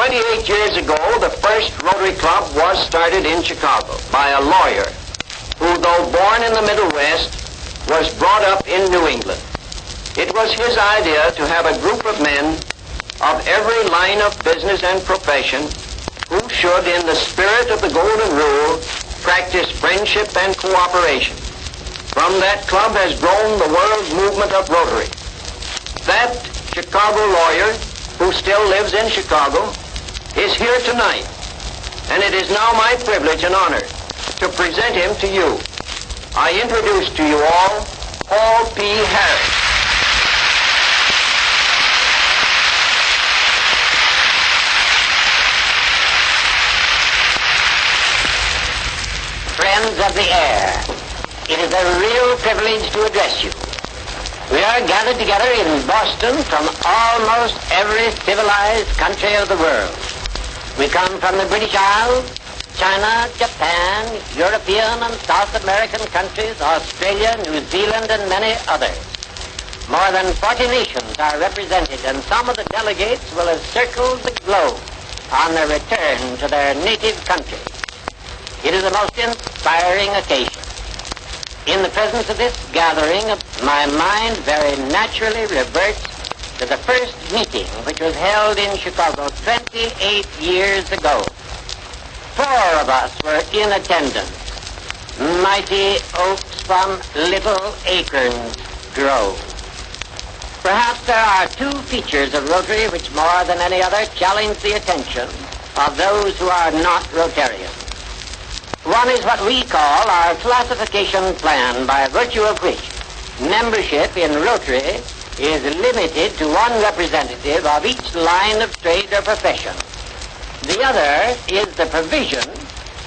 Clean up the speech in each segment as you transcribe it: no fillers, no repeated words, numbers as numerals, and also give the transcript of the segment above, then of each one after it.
28 years ago, the first Rotary Club was started in Chicago by a lawyer who, though born in the Middle West, was brought up in New England. It was his idea to have a group of men of every line of business and profession who should, in the spirit of the Golden Rule, practice friendship and cooperation. From that club has grown the world movement of Rotary. That Chicago lawyer, who still lives in Chicago, is here tonight, and it is now my privilege and honor to present him to you. I introduce to you all Paul P. Harris. Friends of the air, it is a real privilege to address you. We are gathered together in Boston from almost every civilized country of the world. We come from the British Isles, China, Japan, European and South American countries, Australia, New Zealand, and many others. More than 40 nations are represented, and some of the delegates will have circled the globe on their return to their native country. It is a most inspiring occasion. In the presence of this gathering, my mind very naturally reverts to the first meeting, which was held in Chicago 28 years ago. 4 of us were in attendance. Mighty oaks from little acorns grow. Perhaps there are 2 features of Rotary which more than any other challenge the attention of those who are not Rotarians. One is what we call our classification plan, by virtue of which membership in Rotary is limited to 1 representative of each line of trade or profession. The other is the provision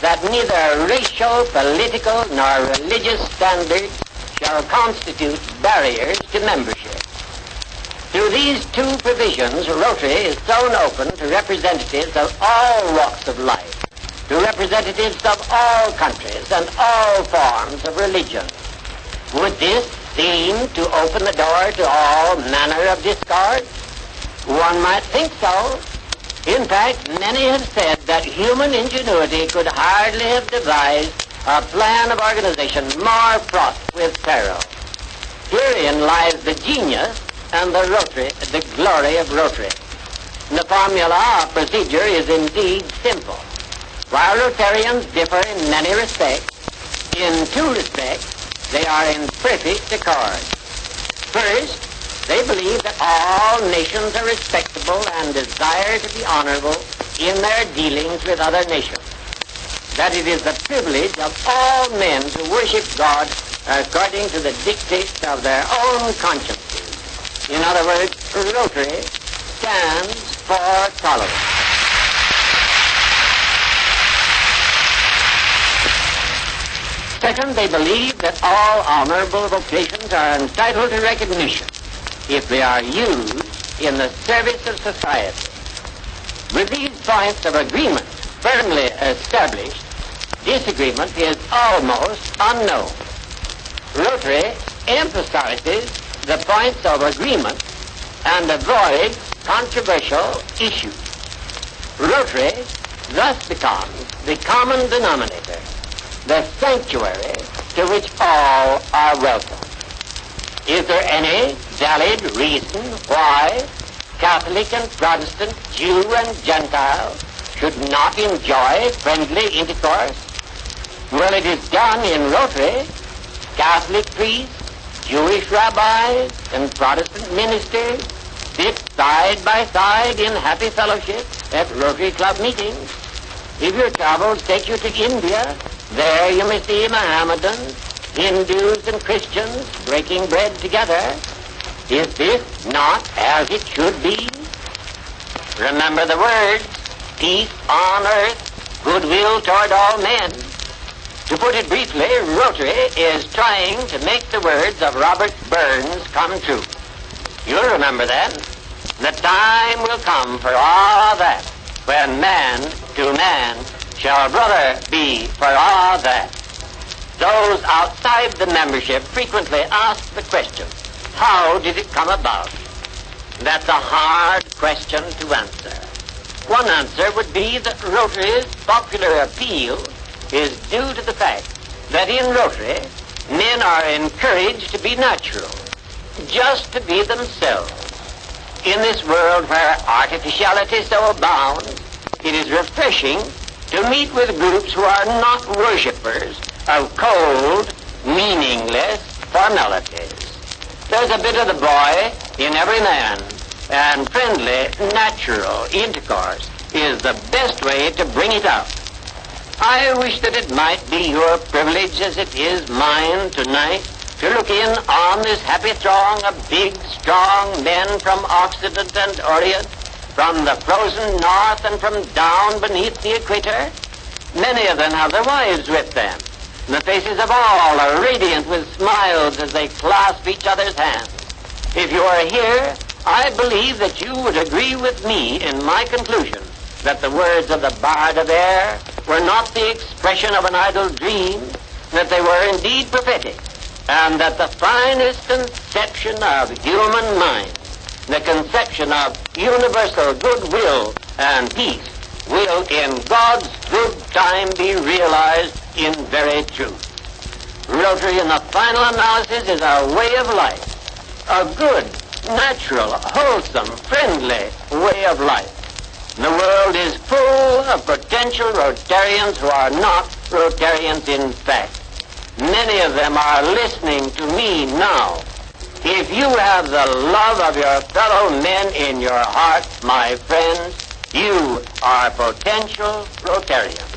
that neither racial, political, nor religious standards shall constitute barriers to membership. Through these 2 provisions, Rotary is thrown open to representatives of all walks of life, to representatives of all countries and all forms of religion. Would this seem to open the door to all manner of discord? One might think so. In fact, many have said that human ingenuity could hardly have devised a plan of organization more fraught with peril. Herein lies the genius and the glory of Rotary. The formula of procedure is indeed simple. While Rotarians differ in many respects, in 2 respects, they are in perfect accord. First, they believe that all nations are respectable and desire to be honorable in their dealings with other nations. That it is the privilege of all men to worship God according to the dictates of their own consciences. In other words, Rotary stands for tolerance. Second, they believe that all honorable vocations are entitled to recognition if they are used in the service of society. With these points of agreement firmly established, disagreement is almost unknown. Rotary emphasizes the points of agreement and avoids controversial issues. Rotary thus becomes the common denominator, the sanctuary to which all are welcome. Is there any valid reason why Catholic and Protestant, Jew and Gentile should not enjoy friendly intercourse? Well, it is done in Rotary. Catholic priests, Jewish rabbis, and Protestant ministers sit side by side in happy fellowship at Rotary Club meetings. If your travels take you to India, there you may see Mohammedans, Hindus, and Christians breaking bread together. Is this not as it should be? Remember the words, peace on earth, goodwill toward all men. To put it briefly, Rotary is trying to make the words of Robert Burns come true. You'll remember then, the time will come for all that, when man to man shall brother be for all that. Those outside the membership frequently ask the question, how did it come about? That's a hard question to answer. one answer would be that Rotary's popular appeal is due to the fact that in Rotary, men are encouraged to be natural, just to be themselves. In this world where artificiality so abounds, it is refreshing to meet with groups who are not worshippers of cold, meaningless formalities. There's a bit of the boy in every man, and friendly, natural intercourse is the best way to bring it out. I wish that it might be your privilege, as it is mine tonight, to look in on this happy throng of big, strong men from Occident and Orient, from the frozen north and from down beneath the equator. Many of them have their wives with them. The faces of all are radiant with smiles as they clasp each other's hands. If you are here, I believe that you would agree with me in my conclusion that the words of the Bard of Air were not the expression of an idle dream, that they were indeed prophetic, and that the finest conception of human mind, the conception of universal goodwill and peace, will in God's good time be realized in very truth. Rotary, in the final analysis, is a way of life, a good, natural, wholesome, friendly way of life. The world is full of potential Rotarians who are not Rotarians in fact. Many of them are listening to me now. If you have the love of your fellow men in your heart, my friends, you are potential Rotarians.